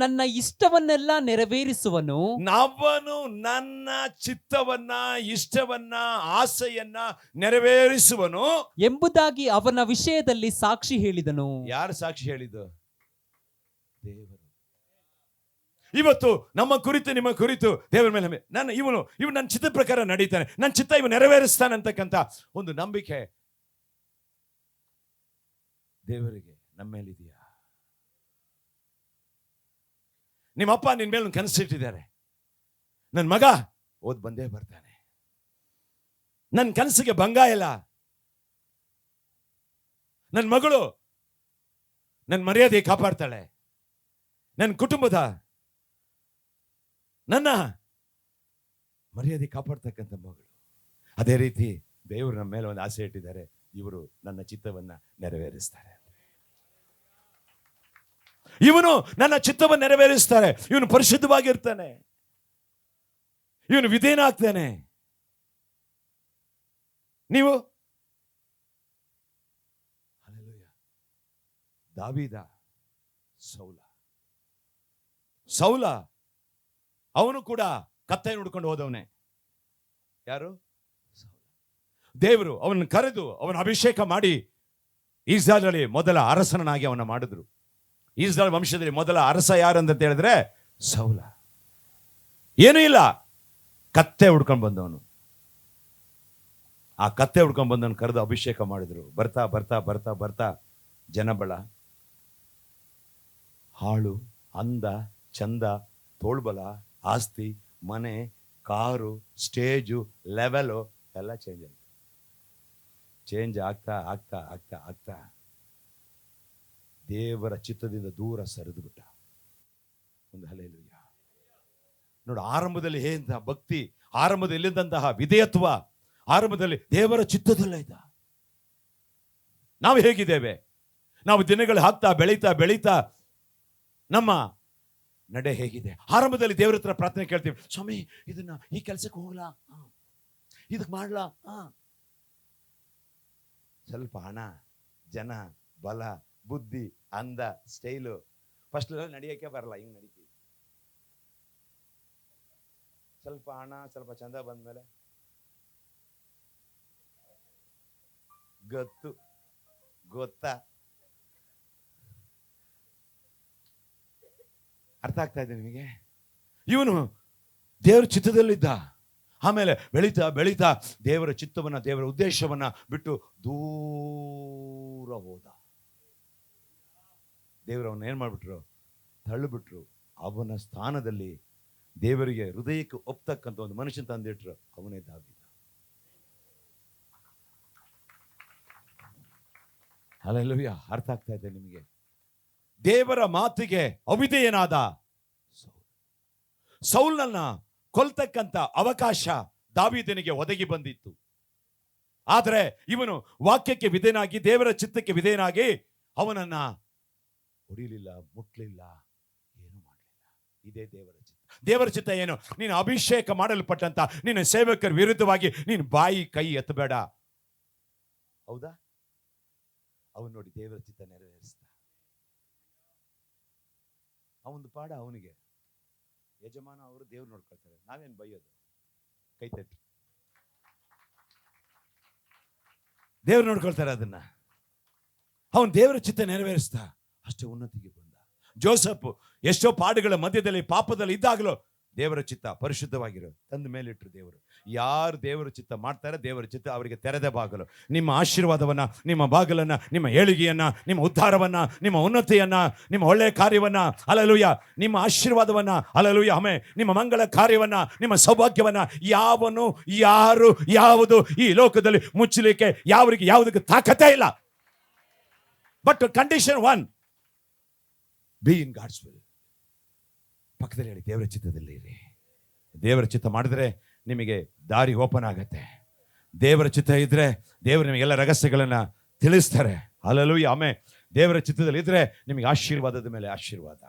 ನನ್ನ ಇಷ್ಟವನ್ನೆಲ್ಲ ನೆರವೇರಿಸುವನು. ಅವನು ನನ್ನ ಚಿತ್ತವನ್ನ, ಇಷ್ಟವನ್ನ, ಆಸೆಯನ್ನ ನೆರವೇರಿಸುವನು ಎಂಬುದಾಗಿ ಅವನ ವಿಷಯದಲ್ಲಿ ಸಾಕ್ಷಿ ಹೇಳಿದನು. ಯಾರು ಸಾಕ್ಷಿ ಹೇಳಿದ್ದು? ದೇವರು. ಇವತ್ತು ನಮ್ಮ ಕುರಿತು, ನಿಮ್ಮ ಕುರಿತು ದೇವರ ಮೇಲೆ ಇವನು ನನ್ನ ಚಿತ್ತ ಪ್ರಕಾರ ನಡೀತಾನೆ, ನನ್ನ ಚಿತ್ತ ಇವ ನೆರವೇರಿಸ್ತಾನೆ ಅಂತಕ್ಕಂಥ ಒಂದು ನಂಬಿಕೆ ದೇವರಿಗೆ ನಮ್ಮ ಮೇಲಿದೆಯಾ? ನಿಮ್ಮಪ್ಪ ನಿನ್ನ ಮೇಲೆ ಒಂದು ಕನಸಿಟ್ಟಿದ್ದಾರೆ. ನನ್ನ ಮಗ ಓದ್ ಬಂದೇ ಬರ್ತಾನೆ, ನನ್ನ ಕನಸಿಗೆ ಭಂಗ ಇಲ್ಲ, ನನ್ನ ಮಗಳು ನನ್ನ ಮರ್ಯಾದೆ ಕಾಪಾಡ್ತಾಳೆ, ನನ್ನ ಕುಟುಂಬದ ನನ್ನ ಮರ್ಯಾದೆ ಕಾಪಾಡ್ತಕ್ಕಂಥ ಮಗಳು. ಅದೇ ರೀತಿ ದೇವರು ನಮ್ಮ ಮೇಲೆ ಒಂದು ಆಸೆ ಇಟ್ಟಿದ್ದಾರೆ, ಇವರು ನನ್ನ ಚಿತ್ತವನ್ನ ನೆರವೇರಿಸ್ತಾರೆ, ಇವನು ನನ್ನ ಚಿತ್ತವನ್ನು ನೆರವೇರಿಸ್ತಾರೆ, ಇವನು ಪರಿಶುದ್ಧವಾಗಿರ್ತಾನೆ, ಇವನು ವಿಧೇಯನಾಗ್ತಾನೆ. ನೀವು ದಾವೀದ, ಸೌಲ ಅವನು ಕೂಡ ಕತ್ತೆ ನೋಡ್ಕೊಂಡು ಹೋದವನೇ. ಯಾರು? ದೇವರು ಅವನನ್ನು ಕರೆದು ಅವನ ಅಭಿಷೇಕ ಮಾಡಿ ಇಸ್ರಾಯೇಲಲ್ಲಿ ಮೊದಲ ಅರಸನಾಗಿ ಅವನ ಮಾಡಿದ್ರು. ಇಸ್ರಾಯೇಲ್ ವಂಶದಲ್ಲಿ ಮೊದಲ ಅರಸ ಯಾರಂತ ಹೇಳಿದ್ರೆ ಸೌಲ. ಏನೂ ಇಲ್ಲ, ಕತ್ತೆ ಹುಡ್ಕೊಂಡು ಬಂದವನು. ಆ ಕತ್ತೆ ಹುಡ್ಕೊಂಡು ಬಂದವನು ಕರೆದು ಅಭಿಷೇಕ ಮಾಡಿದ್ರು. ಬರ್ತಾ ಬರ್ತಾ ಬರ್ತಾ ಬರ್ತಾ ಜನಬಳ, ಹಾಳು, ಅಂದ, ಚಂದ, ತೋಳ್ಬಲ, ಆಸ್ತಿ, ಮನೆ, ಕಾರು, ಸ್ಟೇಜು, ಲೆವೆಲು ಎಲ್ಲ ಚೇಂಜ್ ಆಯ್ತು. ಚೇಂಜ್ ಆಗ್ತಾ ಆಗ್ತಾ ಆಗ್ತಾ ಆಗ್ತಾ ದೇವರ ಚಿತ್ತದಿಂದ ದೂರ ಸರಿದು ಬಿಟ್ಟ. ಒಂದು ಹಲ್ಲೆಲೂಯಾ. ನೋಡು, ಆರಂಭದಲ್ಲಿ ಹೇಂತ ಭಕ್ತಿ, ಆರಂಭದಲ್ಲಿದ್ದಂತಹ ವಿಧೇಯತ್ವ, ಆರಂಭದಲ್ಲಿ ದೇವರ ಚಿತ್ತದಲ್ಲೇ ಇದ್ದ. ನಾವು ಹೇಗಿದ್ದೇವೆ? ನಾವು ದಿನಗಳು ಹಾಕ್ತಾ ಬೆಳೀತಾ ಬೆಳೀತಾ ನಮ್ಮ ನಡೆ ಹೇಗಿದೆ? ಆರಂಭದಲ್ಲಿ ದೇವರ ಹತ್ರ ಪ್ರಾರ್ಥನೆ ಕೇಳ್ತೀವಿ, ಸ್ವಾಮಿ ಇದನ್ನ ಈ ಕೆಲಸಕ್ಕೆ ಹೋಗ್ಲಾ, ಇದಕ್ಕೆ ಮಾಡ್ಲಾ, ಸ್ವಲ್ಪ ಹಣ, ಜನ, ಬಲ, ಬುದ್ಧಿ, ಅಂದ, ಸ್ಟೈಲು. ಫಸ್ಟ್ ನಡೆಯೋಕೆ ಬರಲ್ಲ, ಹಿಂಗ್ ನಡೀತೀವಿ. ಸ್ವಲ್ಪ ಹಣ, ಸ್ವಲ್ಪ ಚಂದ ಬಂದ್ಮೇಲೆ ಗೊತ್ತಾ? ಅರ್ಥ ಆಗ್ತಾ ಇದೆ ನಿಮಗೆ? ಇವನು ದೇವರ ಚಿತ್ತದಲ್ಲಿದ್ದ. ಆಮೇಲೆ ಬೆಳೀತಾ ಬೆಳೀತಾ ದೇವರ ಚಿತ್ತವನ್ನ, ದೇವರ ಉದ್ದೇಶವನ್ನ ಬಿಟ್ಟು ದೂರ ಹೋದ. ದೇವರವನ್ನ ಏನ್ ಮಾಡ್ಬಿಟ್ರು? ತಳ್ಳಿಬಿಟ್ರು. ಅವನ ಸ್ಥಾನದಲ್ಲಿ ದೇವರಿಗೆ ಹೃದಯಕ್ಕೆ ಒಪ್ತಕ್ಕಂಥ ಒಂದು ಮನುಷ್ಯನ್ ತಂದಿಟ್ರು. ಅವನೇ ದಾವೀದ. ಹಲ್ಲೆಲೂಯಾ. ಅರ್ಥ ಆಗ್ತಾ ಇದೆ ನಿಮಗೆ? ದೇವರ ಮಾತಿಗೆ ಅವಿಧೇಯನಾದ ಸೌಲನನ್ನ ಕೊಲ್ತಕ್ಕಂತ ಅವಕಾಶ ದಾವೀದನಿಗೆ ಒದಗಿ ಬಂದಿತ್ತು. ಆದರೆ ಇವನು ವಾಕ್ಯಕ್ಕೆ ವಿಧೇಯನಾಗಿ, ದೇವರ ಚಿತ್ತಕ್ಕೆ ವಿಧೇಯನಾಗಿ ಅವನನ್ನ ಹೊಡಿಲಿಲ್ಲ, ಮುಟ್ಲಿಲ್ಲ, ಏನು ಮಾಡಲಿಲ್ಲ. ಇದೇ ದೇವರ ಚಿತ್ತ. ದೇವರ ಚಿತ್ತ ಏನು? ನೀನು ಅಭಿಷೇಕ ಮಾಡಲ್ಪಟ್ಟಂತ ನಿನ್ನ ಸೇವಕರ ವಿರುದ್ಧವಾಗಿ ನೀನು ಬಾಯಿ ಕೈ ಎತ್ತಬೇಡ. ಹೌದಾ? ಅವನು ನೋಡಿ ದೇವರ ಚಿತ್ತ ನೆರವೇರಿಸ್ತ. ಅವನದು ಪಾಡ ಅವನಿಗೆ. ಯಜಮಾನ ಅವರು ದೇವ್ರು ನೋಡ್ಕೊಳ್ತಾರೆ, ನಾವೇನು ಬೈಯೋದು? ಕೈ ತಟ್ಟಿ. ದೇವ್ರು ನೋಡ್ಕೊಳ್ತಾರೆ ಅದನ್ನ. ಅವನು ದೇವರ ಚಿತ್ತ ನೆರವೇರಿಸ್ತಾ ಅಷ್ಟೇ ಉನ್ನತಿಗೆ ಬಂದ. ಜೋಸಫ್ ಎಷ್ಟೋ ಪಾಡುಗಳ ಮಧ್ಯದಲ್ಲಿ ಪಾಪದಲ್ಲಿ ಇದ್ದಾಗಲೂ ದೇವರ ಚಿತ್ತ ಪರಿಶುದ್ಧವಾಗಿರೋ ತಂದ ಮೇಲಿಟ್ಟರು ದೇವರು. ಯಾರು ದೇವರ ಚಿತ್ತ ಮಾಡ್ತಾರೆ, ದೇವರ ಚಿತ್ತ ಅವರಿಗೆ ತೆರೆದ ಬಾಗಲು. ನಿಮ್ಮ ಆಶೀರ್ವಾದವನ್ನ, ನಿಮ್ಮ ಬಾಗಲನ್ನ, ನಿಮ್ಮ ಏಳಿಗೆಯನ್ನ, ನಿಮ್ಮ ಉದ್ಧಾರವನ್ನ, ನಿಮ್ಮ ಉನ್ನತಿಯನ್ನ, ನಿಮ್ಮ ಒಳ್ಳೆಯ ಕಾರ್ಯವನ್ನ, ಹಲ್ಲೆಲೂಯಾ, ನಿಮ್ಮ ಆಶೀರ್ವಾದವನ್ನ, ಹಲ್ಲೆಲೂಯಾ, ಆಮೆನ್, ನಿಮ್ಮ ಮಂಗಳ ಕಾರ್ಯವನ್ನ, ನಿಮ್ಮ ಸೌಭಾಗ್ಯವನ್ನ ಯಾವನು, ಯಾರು, ಯಾವುದು ಈ ಲೋಕದಲ್ಲಿ ಮುಚ್ಚಲಿಕ್ಕೆ ಯಾವರಿಗೆ ಯಾವುದಕ್ಕೆ ತಾಕತ್ತೇ ಇಲ್ಲ. But condition one, be in God's will. ಪಕ್ಕದಲ್ಲಿ ಹೇಳಿ, ದೇವರ ಚಿತ್ತದಲ್ಲಿ ಇರಿ. ದೇವರ ಚಿತ್ತ ಮಾಡಿದ್ರೆ ನಿಮಗೆ ದಾರಿ ಓಪನ್ ಆಗತ್ತೆ. ದೇವರ ಚಿತ್ತ ಇದ್ರೆ ದೇವರು ನಿಮಗೆಲ್ಲ ರಹಸ್ಯಗಳನ್ನ ತಿಳಿಸ್ತಾರೆ. Hallelujah, amen. ದೇವರ ಚಿತ್ತದಲ್ಲಿ ಇದ್ರೆ ನಿಮಗೆ ಆಶೀರ್ವಾದದ ಮೇಲೆ ಆಶೀರ್ವಾದ.